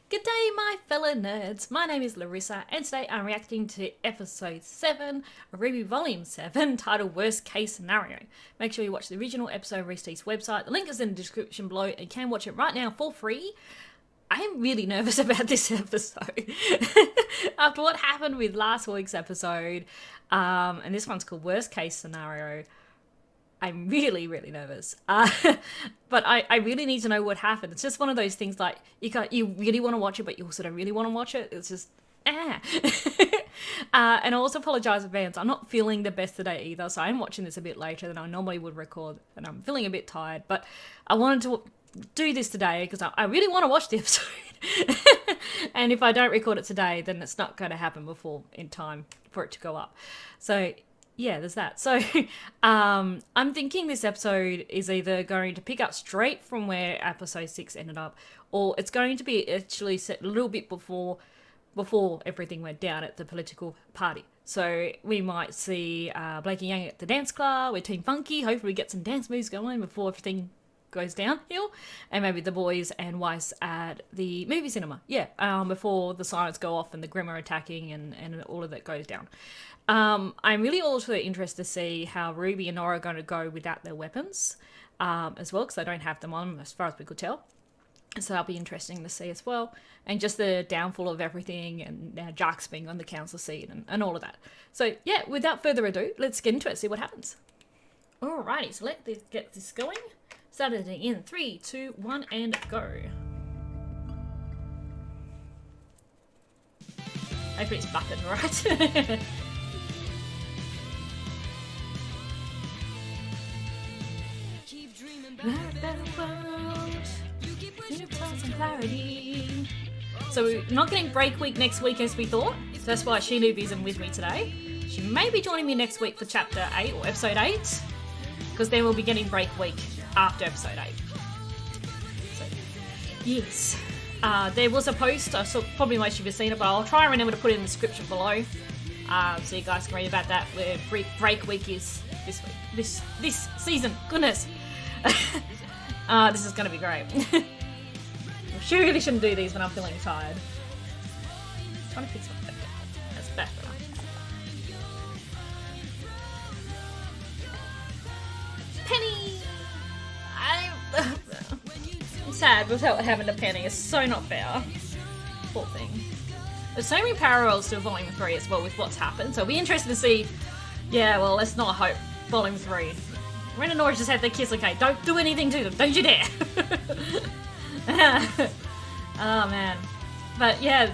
Good day, my fellow nerds. My name is Larissa, and today I'm reacting to episode 7 of RWBY Volume 7, titled Worst Case Scenario. Make sure you watch the original episode on Rooster Teeth's website. The link is in the description below, and you can watch it right now for free. I am really nervous about this episode. After what happened with last week's episode, and this one's called Worst Case Scenario, I'm really, really nervous. But I really need to know what happened. It's just one of those things like, you really want to watch it, but you also don't really want to watch it. It's just, And I also apologise in advance. I'm not feeling the best today either, so I'm watching this a bit later than I normally would record, and I'm feeling a bit tired. But I wanted to do this today because I really want to watch the episode. And if I don't record it today, then it's not going to happen before in time for it to go up. So yeah, there's that. So I'm thinking this episode is either going to pick up straight from where episode 6 ended up, or it's going to be actually set a little bit before everything went down at the political party. So we might see Blake and Yang at the dance club with Team Funky. Hopefully we get some dance moves going before everything goes downhill, and maybe the boys and Weiss at the movie cinema. Yeah, before the sirens go off and the Grimm are attacking and all of that goes down. I'm really also interested to see how Ruby and Nora are going to go without their weapons as well, because they don't have them on as far as we could tell. So that'll be interesting to see as well. And just the downfall of everything, and now Jack's being on the council seat and all of that. So yeah, without further ado, let's get into it, see what happens. Alrighty, so let's get this going. Saturday in 3, 2, 1, and go. Hopefully it's button, right? So we're not getting break week next week as we thought, so that's why Shinobi isn't with me today. She may be joining me next week for chapter 8 or episode 8, because then we'll be getting break week after episode 8. So yes, there was a post, I saw, probably most of you have seen it, but I'll try and remember to put it in the description below, so you guys can read about that, where break week is this week, this season. Goodness. This is going to be great. I surely shouldn't do these when I'm feeling tired. I'm trying to fix my picture. That's better. Penny! I'm sad without what happened to Penny. It's so not fair. Poor thing. There's so many parallels to Volume 3 as well with what's happened, so it'll be interesting to see. Yeah, well, let's not hope Volume 3. Ren and Nora just had their kiss, okay? Don't do anything to them. Don't you dare. Oh, man. But, yeah,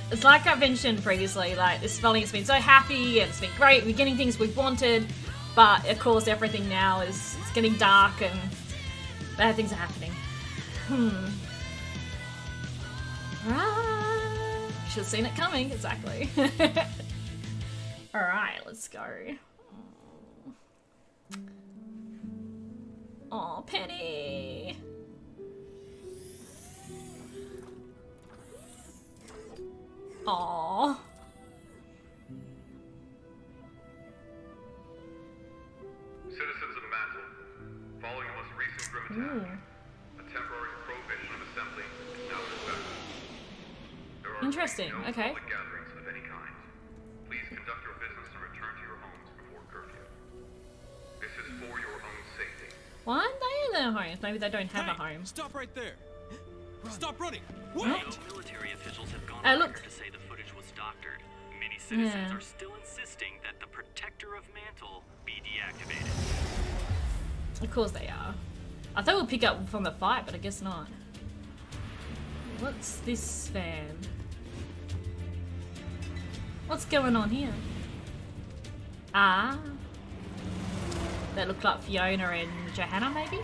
it's like I mentioned previously, like, this volume's been so happy, and it's been great, we're getting things we've wanted, but, of course, everything now is it's getting dark, and bad things are happening. Should have seen it coming, exactly. Alright, let's go. Aw, Penny! Aww. Citizens of Mantle, following a most recent Grimm attack, a temporary prohibition of assembly is now in effect. There are Interesting, no okay. public gatherings of any kind. Please conduct your business and return to your homes before curfew. This is for your own safety. Why aren't they in their homes? Maybe they don't have a home. Stop right there. Stop running. What? Military officials have gone Look. to say the footage was doctored. Many citizens are still insisting that the Protector of Mantle be deactivated. Of course they are. I thought we'd pick up from the fight, but I guess not. What's this fan? What's going on here? Ah. That looked like Fiona and Johanna, maybe?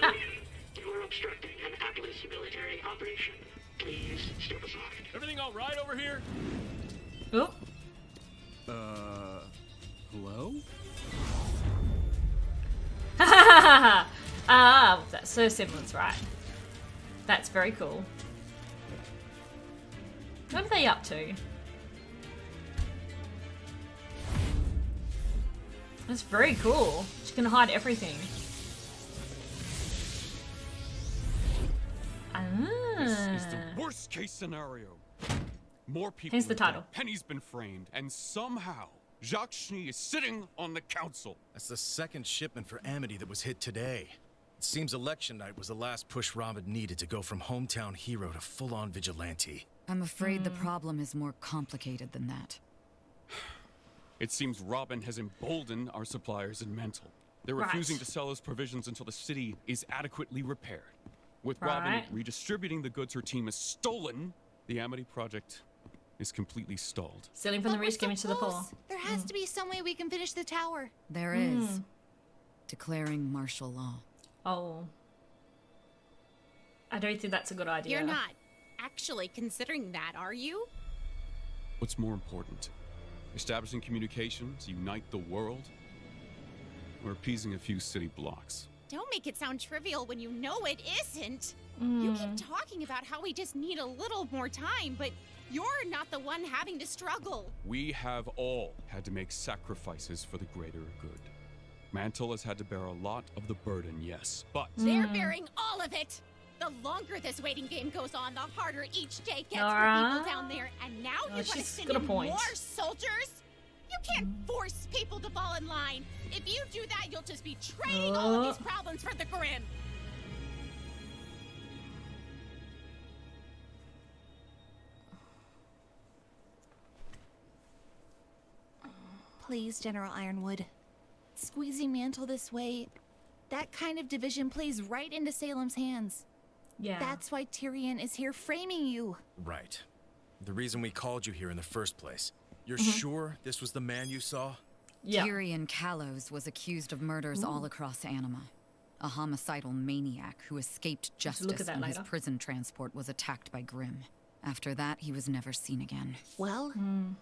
Ah. You are obstructing an Atlas military operation. Please step aside. Everything all right over here? Oh. Hello? That's so Semblance, right? That's very cool. What are they up to? That's very cool. She can hide everything. This is the worst case scenario. More people. Hence the are dead, title. Penny's been framed, and somehow Jacques Schnee is sitting on the council. That's the second shipment for Amity that was hit today. It seems election night was the last push Robin needed to go from hometown hero to full-on vigilante. I'm afraid the problem is more complicated than that. It seems Robin has emboldened our suppliers in Mantle. They're refusing to sell us provisions until the city is adequately repaired. With Robin redistributing the goods her team has stolen, the Amity project is completely stalled. Stealing from the rich, giving to the poor. There has to be some way we can finish the tower. There is. Declaring martial law. Oh. I don't think that's a good idea. You're not actually considering that, are you? What's more important? Establishing communication to unite the world? Or appeasing a few city blocks? Don't make it sound trivial when you know it isn't. You keep talking about how we just need a little more time, but you're not the one having to struggle. We have all had to make sacrifices for the greater good. Mantle has had to bear a lot of the burden, yes, but... They're bearing all of it. The longer this waiting game goes on, the harder each day gets for Nora? people down there. And now you want to she's send got a in point. more soldiers? You can't force people to fall in line. If you do that, you'll just be trading all of these problems for the Grim. Please, General Ironwood. Squeezing Mantle this way, that kind of division plays right into Salem's hands. Yeah. That's why Tyrion is here framing you. Right. The reason we called you here in the first place. You're sure this was the man you saw? Yeah. Tyrion Callows was accused of murders all across Anima. A homicidal maniac who escaped look justice at that when his later. prison transport was attacked by Grim. After that, he was never seen again. Well,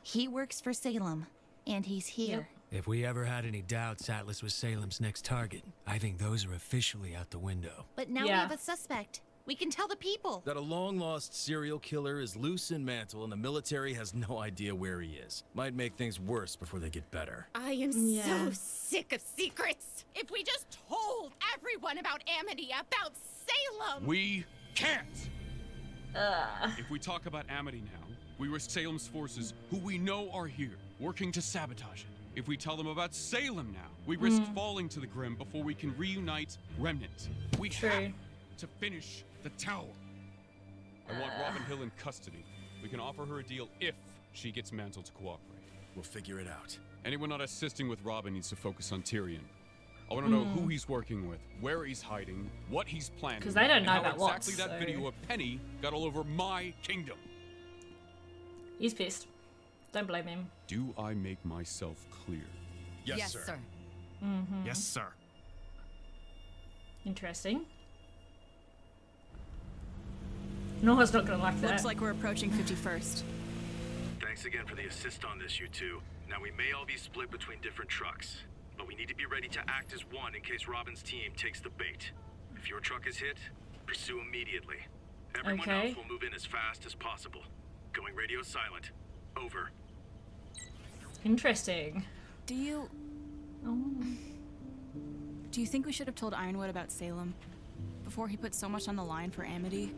he works for Salem, and he's here. If we ever had any doubts Atlas was Salem's next target, I think those are officially out the window. But now we Yeah. have a suspect. We can tell the people. That a long-lost serial killer is loose in Mantle and the military has no idea where he is. Might make things worse before they get better. I am Yeah. so sick of secrets. If we just told everyone about Amity, about Salem. We can't! If we talk about Amity now, we risk Salem's forces, who we know are here, working to sabotage it. If we tell them about Salem now, we risk falling to the Grim before we can reunite Remnant. We have to finish the tower. I want Robin Hill in custody. We can offer her a deal if she gets Mantle to cooperate. We'll figure it out. Anyone not assisting with Robin needs to focus on Tyrion. I want to know who he's working with, where he's hiding, what he's planning. 'Cause they don't and know how about what, exactly that so- video of Penny got all over my kingdom. He's pissed. Don't blame him. Do I make myself clear? Yes, sir. Yes, sir. Interesting. Nora's not gonna like that. Looks like we're approaching 51st. Thanks again for the assist on this, you two. Now, we may all be split between different trucks, but we need to be ready to act as one in case Robin's team takes the bait. If your truck is hit, pursue immediately. Everyone else will move in as fast as possible. Going radio silent. Over. Interesting. Do you think we should have told Ironwood about Salem before he put so much on the line for Amity?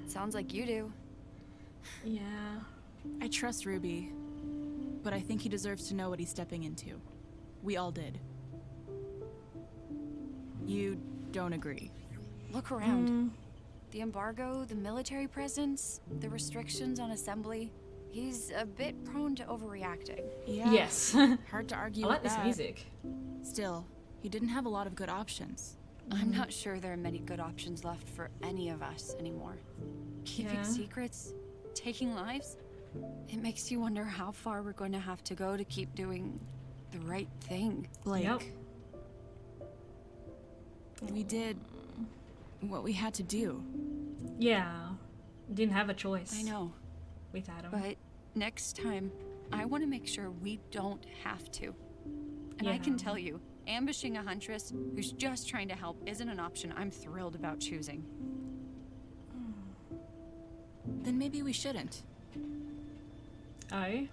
Sounds like you do. Yeah. I trust Ruby, but I think he deserves to know what he's stepping into. We all did. You don't agree? Look around. The embargo, the military presence, the restrictions on assembly. He's a bit prone to overreacting. Yeah. Yes. Hard to argue I like with this that. music. Still, he didn't have a lot of good options. I'm not sure there are many good options left for any of us anymore. Keeping secrets, taking lives, it makes you wonder how far we're going to have to go to keep doing the right thing. Blake, we did what we had to do. Yeah. Didn't have a choice. I know. With Adam. But next time, I want to make sure we don't have to. And I can tell you, ambushing a huntress who's just trying to help isn't an option I'm thrilled about choosing. Then maybe we shouldn't. Oh?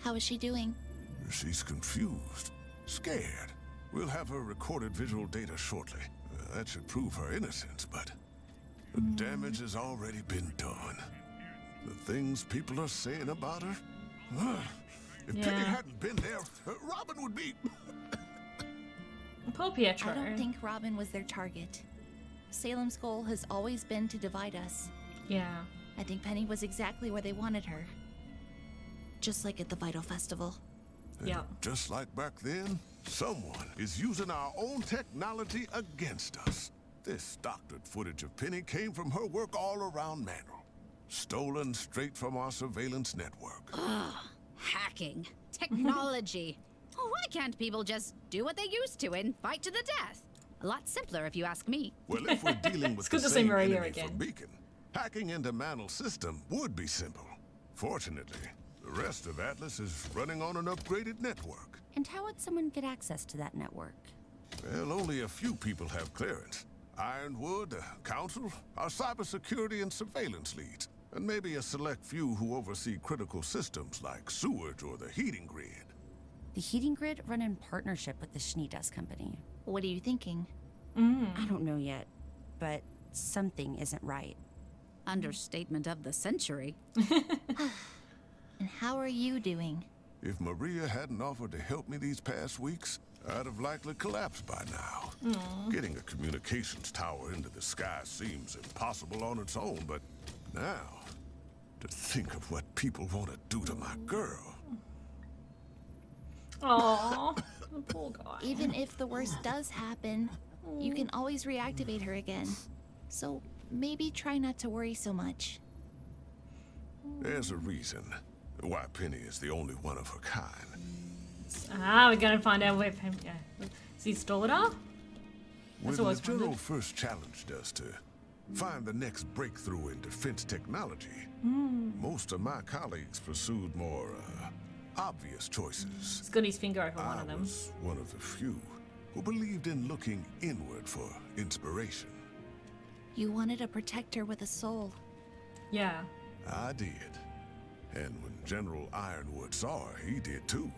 How is she doing? She's confused, scared. We'll have her recorded visual data shortly. that should prove her innocence, but the damage has already been done. The things people are saying about her. If Penny hadn't been there, Robin would be... Poor Pietro. I don't think Robin was their target. Salem's goal has always been to divide us. Yeah. I think Penny was exactly where they wanted her. Just like at the Vital Festival. Yeah. Just like back then, someone is using our own technology against us. This doctored footage of Penny came from her work all around Manor. Stolen straight from our surveillance network. Ugh, hacking. Technology. Why can't people just do what they used to and fight to the death? A lot simpler if you ask me. Well, if we're dealing with the same enemy from Beacon, hacking into Manor's system would be simple. Fortunately, the rest of Atlas is running on an upgraded network. And how would someone get access to that network? Well, only a few people have clearance. Ironwood, the Council, our cybersecurity and surveillance leads, and maybe a select few who oversee critical systems like sewage or the heating grid. The heating grid run in partnership with the Schneedas company. What are you thinking? I don't know yet, but something isn't right. Understatement of the century. And how are you doing? If Maria hadn't offered to help me these past weeks, I'd have likely collapsed by now. Getting a communications tower into the sky seems impossible on its own, but now, to think of what people want to do to my girl. Aww, poor guy. Even if the worst does happen, you can always reactivate her again. So maybe try not to worry so much. There's a reason why Penny is the only one of her kind. We're gonna find out where Penny. Yeah. Is he stole it all? When the General first challenged us to find the next breakthrough in defense technology, most of my colleagues pursued more obvious choices. He's got his finger over one of them. I was one of the few who believed in looking inward for inspiration. You wanted a protector with a soul. Yeah. I did. And when General Ironwood saw her, he did too.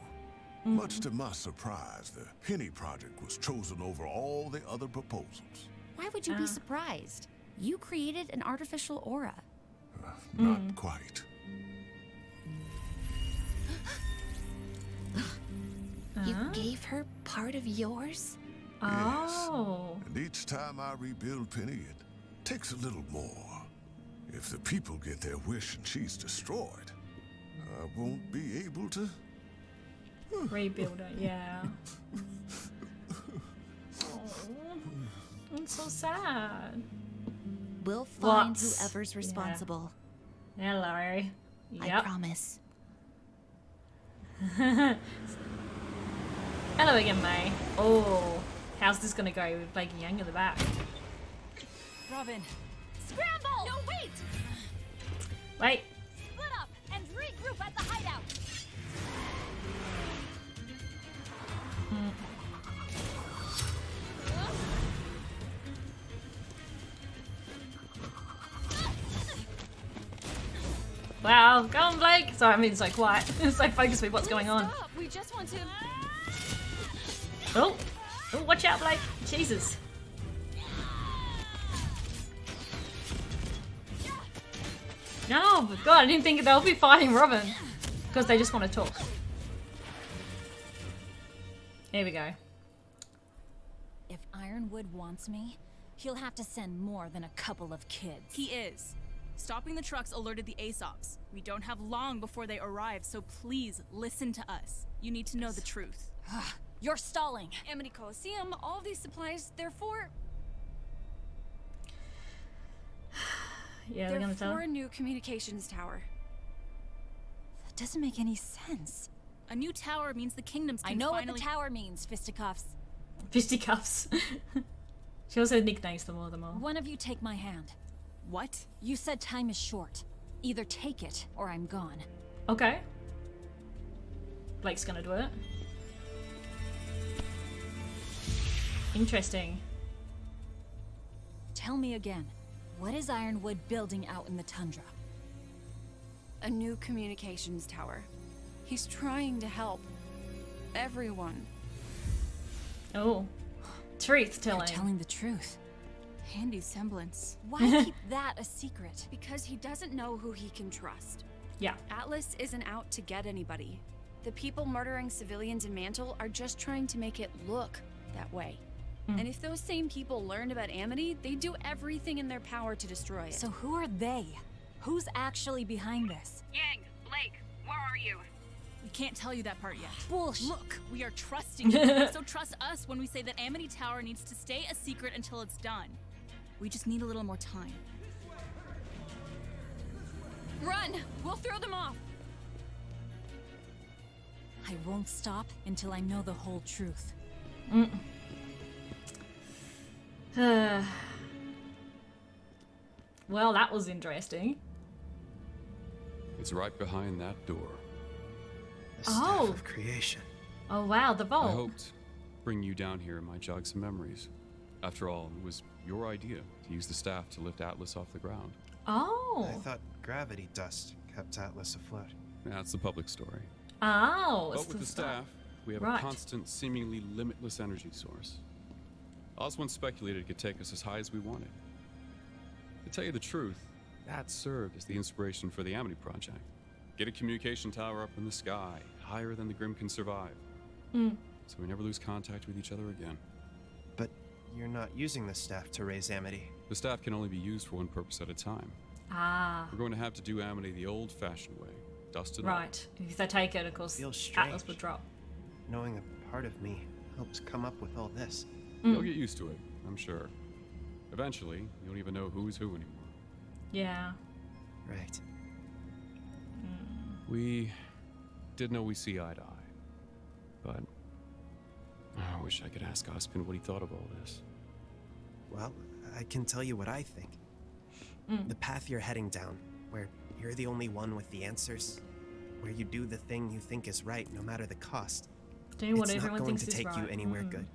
Much to my surprise, the Penny Project was chosen over all the other proposals. Why would you be surprised? You created an artificial aura. Not quite. You gave her part of yours? Oh. Yes. And each time I rebuild Penny, it takes a little more. If the people get their wish and she's destroyed, I won't be able to rebuild it, yeah. Oh, I'm so sad. We'll find whoever's responsible. Yeah. Larry. Yep. I promise. Hello again, May. Oh, how's this gonna go with Blakey Young in the back? Robin. Scramble! No, wait! Wait. Split up and regroup at the hideout. Wow, go on, Blake. Sorry, I mean, it's so quiet. It's so focused with what's going on. Stop. We just want to... Oh, watch out, Blake. Jesus. No, God, I didn't think they'll be fighting Robin. Because they just want to talk. Here we go. If Ironwood wants me, he'll have to send more than a couple of kids. He is. Stopping the trucks alerted the ASOPs. We don't have long before they arrive, so please listen to us. You need to know the truth. You're stalling. Amity Coliseum, all these supplies, they're for... Yeah, they're gonna tell for a new communications tower. That doesn't make any sense. A new tower means the kingdoms can I know finally... what the tower means, fisticuffs. Fisticuffs. She also nicknames them all. One of you take my hand. What? You said time is short. Either take it, or I'm gone. Okay. Blake's gonna do it. Interesting. Tell me again, what is Ironwood building out in the tundra? A new communications tower. He's trying to help everyone. Oh, truth telling. You're telling the truth. Handy Semblance. Why keep that a secret? Because he doesn't know who he can trust. Yeah. Atlas isn't out to get anybody. The people murdering civilians in Mantle are just trying to make it look that way. And if those same people learned about Amity, they'd do everything in their power to destroy it. So who are they? Who's actually behind this? Yang, Blake, where are you? We can't tell you that part yet. Bullshit. Look, we are trusting you. So trust us when we say that Amity Tower needs to stay a secret until it's done. We just need a little more time. Run! We'll throw them off! I won't stop until I know the whole truth. Well, that was interesting. It's right behind that door. The staff of creation. Oh wow, the vault. I hoped bring you down here might jog some memories. After all, it was your idea to use the staff to lift Atlas off the ground. Oh. I thought gravity dust kept Atlas afloat. That's the public story. Oh, But with the staff, we have a constant, seemingly limitless energy source. Oz once speculated it could take us as high as we wanted. To tell you the truth, that served as the inspiration for the Amity project. Get a communication tower up in the sky, higher than the Grim can survive. So we never lose contact with each other again. But you're not using the staff to raise Amity. The staff can only be used for one purpose at a time. Ah. We're going to have to do Amity the old-fashioned way. Dust and Right. If they take it, of course, Atlas would drop. Knowing a part of me helps come up with all this. You'll get used to it, I'm sure. Eventually, you don't even know who's who anymore. Yeah. Right. We did know we see eye to eye. But I wish I could ask Ospin what he thought of all this. Well, I can tell you what I think. The path you're heading down, where you're the only one with the answers, where you do the thing you think is right no matter the cost. Do what it's everyone not going thinks to is take you right. anywhere good.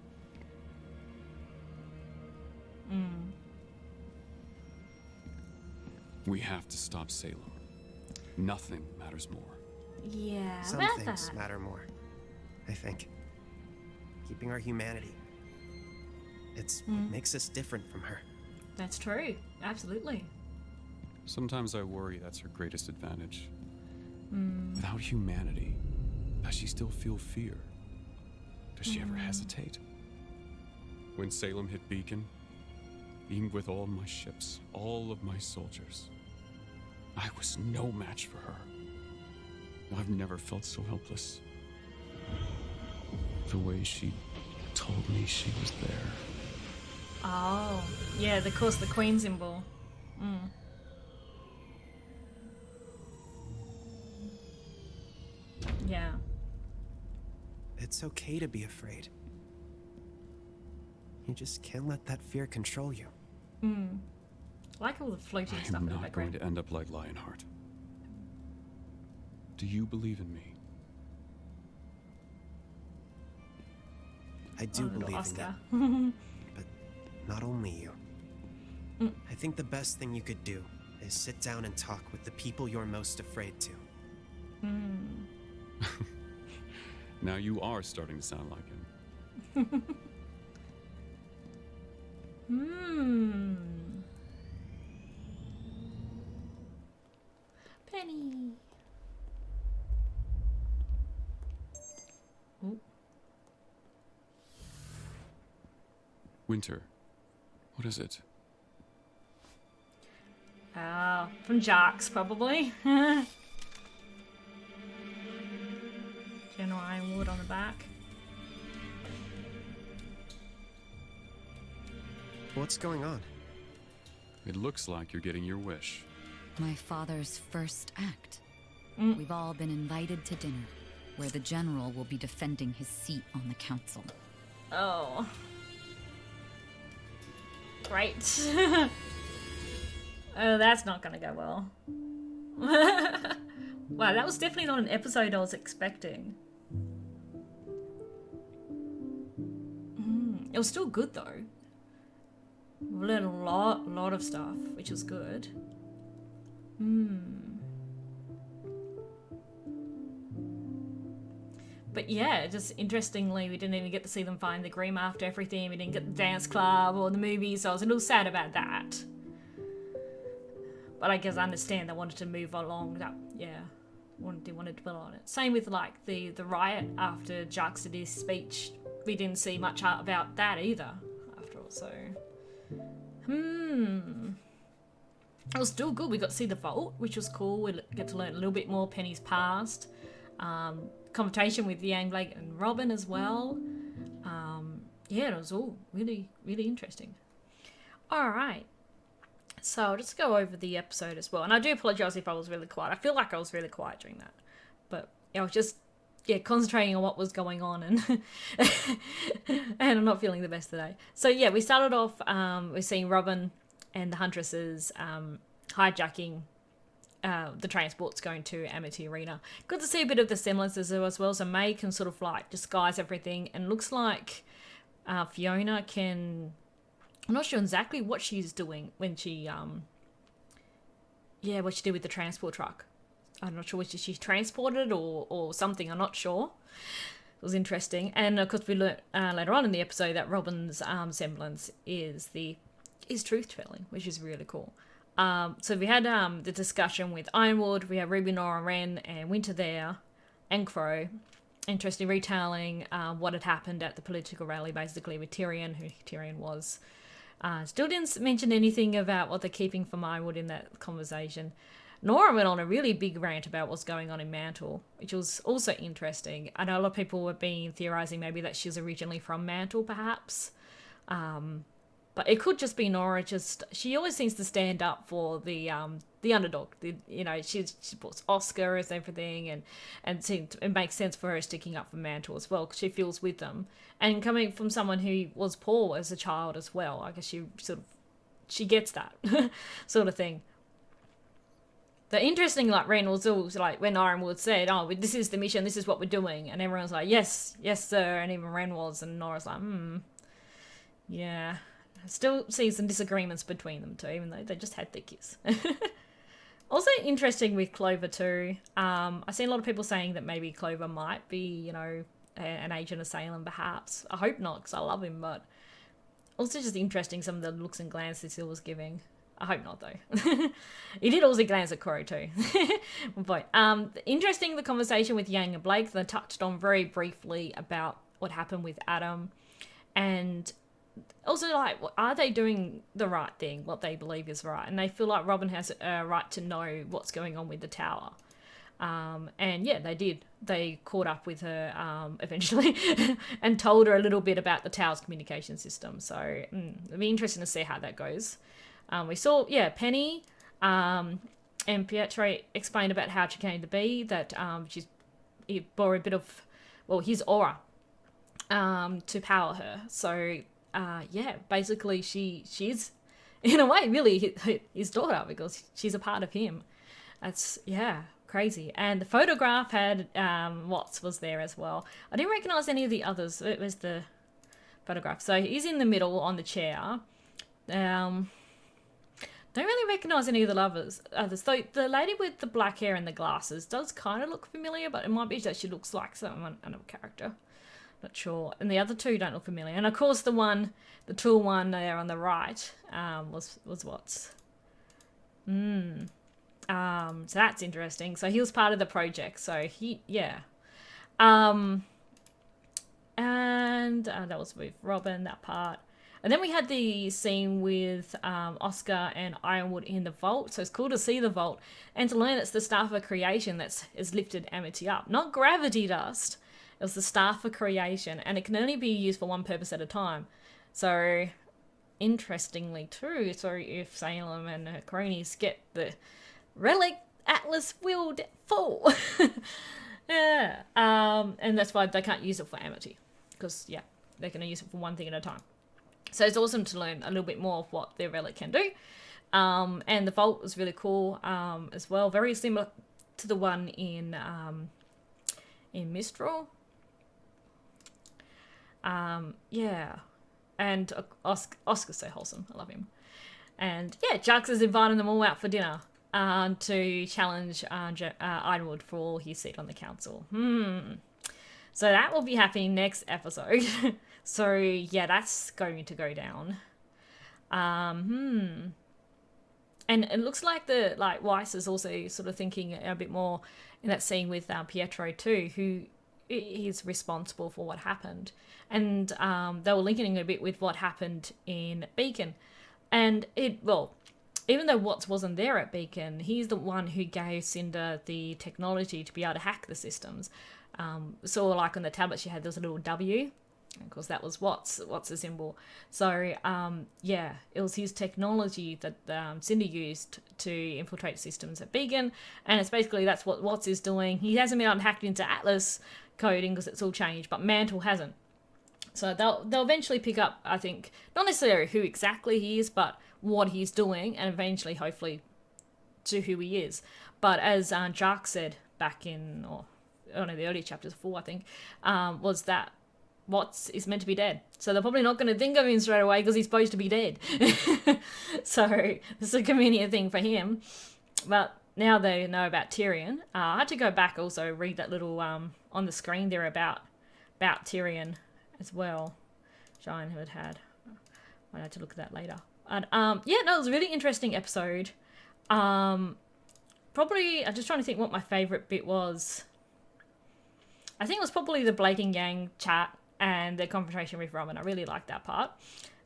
We have to stop Salem. Nothing matters more. Yeah, Some about things that. matter more, I think. Keeping our humanity. It's what makes us different from her. That's true. Absolutely. Sometimes I worry that's her greatest advantage. Without humanity, does she still feel fear? Does she ever hesitate? When Salem hit Beacon, even with all my ships, all of my soldiers, I was no match for her. I've never felt so helpless. The way she told me she was there. Oh, yeah, of course, the Queen symbol. Yeah. It's okay to be afraid. You just can't let that fear control you. I like all the floating stuff I'm in the not going background. to end up like Lionheart. Do you believe in me? I do little believe Oscar. in you. But not only you. I think the best thing you could do is sit down and talk with the people you're most afraid to. Now you are starting to sound like him. Penny. Ooh. Winter. What is it? From Jarks, probably. General Ironwood on the back. What's going on? It looks like you're getting your wish. My father's first act. We've all been invited to dinner, where the general will be defending his seat on the council. Oh. Great. Oh, that's not gonna go well. Wow, that was definitely not an episode I was expecting. It was still good though. We learned a lot of stuff, which was good. But yeah, just interestingly, we didn't even get to see them find the Grim after everything. We didn't get the dance club or the movies, so I was a little sad about that. But I guess I understand they wanted to move along. That, yeah, they wanted to build on it. Same with like the riot after Jux did his speech. We didn't see much about that either, after all. So, it was still good. We got to see the vault, which was cool. We get to learn a little bit more Penny's past. Conversation with Yang, Blake, and Robin as well. Yeah, it was all really, really interesting. All right. So I'll just go over the episode as well. And I do apologise if I was really quiet. I feel like I was really quiet during that. But I was just, concentrating on what was going on. And and I'm not feeling the best today. So yeah, we started off, we're seeing Robin and the Huntresses hijacking the transports going to Amity Arena. Good to see a bit of the semblances as well. So May can sort of like disguise everything. And looks like Fiona can... I'm not sure exactly what she's doing when she, what she did with the transport truck. I'm not sure whether she transported or something. I'm not sure. It was interesting. And of course we learned later on in the episode that Robin's semblance is truth-telling, which is really cool. So we had the discussion with Ironwood. We had Ruby, Nora, Ren, and Winter there, and Crow. Interesting retelling what had happened at the political rally, basically, with Tyrion, who Tyrion was. Still didn't mention anything about what they're keeping from Ironwood in that conversation. Nora went on a really big rant about what's going on in Mantle, which was also interesting. I know a lot of people were being theorising maybe that she's originally from Mantle, perhaps. But it could just be Nora. She always seems to stand up for the underdog. She supports Oscar as everything, and it makes sense for her sticking up for Mantle as well because she feels with them. And coming from someone who was poor as a child as well, I guess she gets that sort of thing. The interesting, like, Ren was always like when Ironwood said, "Oh, this is the mission. This is what we're doing," and everyone's like, "Yes, yes, sir," and even Ren was, and Nora's like, yeah. Still see some disagreements between them too, even though they just had their kiss. Also interesting with Clover too. I've seen a lot of people saying that maybe Clover might be, an agent of Salem perhaps. I hope not, because I love him, but also just interesting some of the looks and glances he was giving. I hope not though. He did also glance at Crow too. One point. Interesting the conversation with Yang and Blake. They touched on very briefly about what happened with Adam, and also, like, are they doing the right thing, what they believe is right? And they feel like Robin has a right to know what's going on with the tower. And yeah, they did. They caught up with her eventually and told her a little bit about the tower's communication system. So it'll be interesting to see how that goes. We saw, Penny and Pietro explained about how she came to be, that he bore a bit of, his aura to power her. So... basically she's in a way really his daughter because she's a part of him. That's crazy. And the photograph had Watts was there as well. I didn't recognize any of the others. It was the photograph. So he's in the middle on the chair. Don't really recognize any of the others. So the lady with the black hair and the glasses does kind of look familiar, but it might be that she looks like someone, another character. Not sure. And the other two don't look familiar. And of course the tall one there on the right was Watts. So that's interesting. So he was part of the project. So and that was with Robin, that part. And then we had the scene with Oscar and Ironwood in the vault. So it's cool to see the vault and to learn it's the staff of creation that has lifted Amity up. Not gravity dust. It was the staff for creation, and it can only be used for one purpose at a time. So, interestingly too, so if Salem and her cronies get the relic, Atlas will fall. And that's why they can't use it for Amity, because they're going to use it for one thing at a time. So it's awesome to learn a little bit more of what their relic can do. And the vault was really cool as well, very similar to the one in Mistral. And Oscar's so wholesome. I love him. And Jux is inviting them all out for dinner to challenge Ironwood for his seat on the council. So that will be happening next episode. So yeah, that's going to go down. And it looks like Weiss is also sort of thinking a bit more in that scene with Pietro too, who is responsible for what happened. And they were linking a bit with what happened in Beacon. And even though Watts wasn't there at Beacon, he's the one who gave Cinder the technology to be able to hack the systems. So like on the tablet she had, there was a little W. Of course, that was Watts' symbol. So, yeah, it was his technology that Cinder used to infiltrate systems at Beacon, and it's basically that's what Watts is doing. He hasn't been hacked into Atlas coding because it's all changed, but Mantle hasn't. So they'll eventually pick up, I think, not necessarily who exactly he is, but what he's doing, and eventually, hopefully, to who he is. But as Jark said back in, the early chapters 4, I think, was that Watts is meant to be dead. So they're probably not going to think of him straight away because he's supposed to be dead. So this is a convenient thing for him. But now they know about Tyrion. I had to go back also read that little on the screen there about Tyrion as well. Shine had. I had to look at that later. And yeah, no, it was a really interesting episode. Probably I'm just trying to think what my favourite bit was. I think it was probably the Blake and Yang chat and the confrontation with Robin. I really liked that part.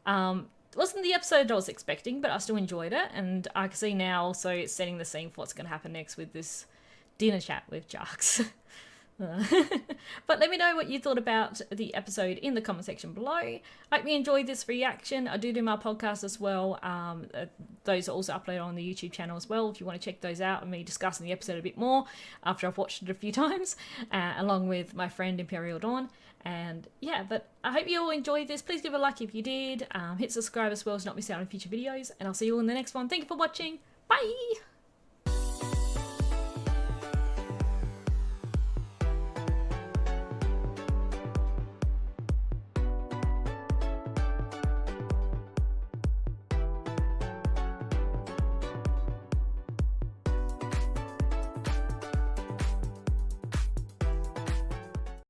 It wasn't the episode I was expecting, but I still enjoyed it. And I can see now also it's setting the scene for what's going to happen next with this dinner chat with Jarks. But let me know what you thought about the episode in the comment section below. I hope you enjoyed this reaction. I do my podcast as well. Those are also uploaded on the YouTube channel as well if you want to check those out and me discussing the episode a bit more after I've watched it a few times, along with my friend Imperial Dawn. And yeah, but I hope you all enjoyed this. Please give a like if you did. Hit subscribe as well to not miss out on future videos, and I'll see you all in the next one. Thank you for watching. Bye!